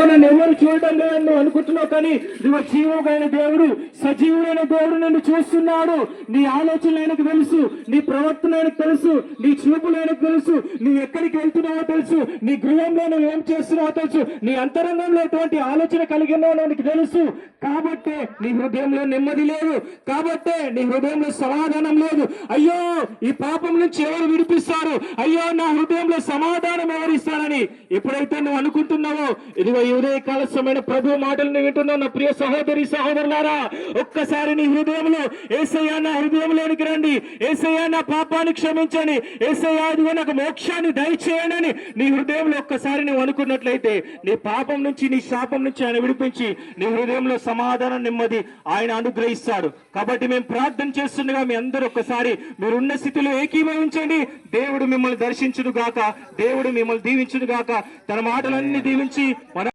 నన్ను ఎవరు చూడడం లేదని నువ్వు అనుకుంటున్నావు, కానీ నువ్వు జీవుడైన దేవుడు, సజీవుడైన దేవుడు నిన్ను చూస్తున్నాడు. నీ ఆలోచనలు ఆయనకు తెలుసు, నీ ప్రవర్తన ఆయనకు తెలుసు, నీ చూపులు ఆయనకు తెలుసు, నువ్వు ఎక్కడికి వెళ్తున్నావో తెలుసు, నీ గృహంలో నువ్వు ఏం చేస్తున్నావో తెలుసు, నీ అంతరంగంలో ఎటువంటి ఆలోచన కలిగి ఉన్నావో నీకు తెలుసు. కాబట్టే నీ హృదయంలో నెమ్మది లేదు, కాబట్టే నీ హృదయంలో సమాధానం లేదు. అయ్యో ఈ పాపం నుంచి ఎవరు విడిపిస్తారు, అయ్యో నా హృదయంలో సమాధానం ఎవరిస్తారని ఎప్పుడైతే నువ్వు అనుకుంటున్నావో, ఇదిగో ఈ ఉదయకాల సమయమైన ప్రభు మాటలను వింటున్నావు నా ప్రియ సహోదరి సహోదరులారా, ఒక్కసారి నీ హృదయంలో యేసయ్యా నా హృదయంలోనికి రండి, యేసయ్యా నా పాపాన్ని క్షమించండి, యేసయ్యా ఇదిగో నాకు మోక్షాన్ని దయచేయనని నీ హృదయంలో ఒక్కసారి నువ్వు అనుకున్నట్లయితే నీ పాపం నుంచి నీ శాపం నుంచి ఆయన విడిపించి నీ హృదయంలో సమాధానం నెమ్మది ఆయన అనుగ్రహిస్తాడు. కాబట్టి మేము ప్రార్థన చేస్తుండగా మీ అందరూ ఒక్కసారి మీరున్న స్థితిలో ఏకీభవించండి. దేవుడు మిమ్మల్ని దర్శించును గాక, దేవుడు మిమ్మల్ని దీవించును గాక. తన మాటలన్నీ దీవించి మన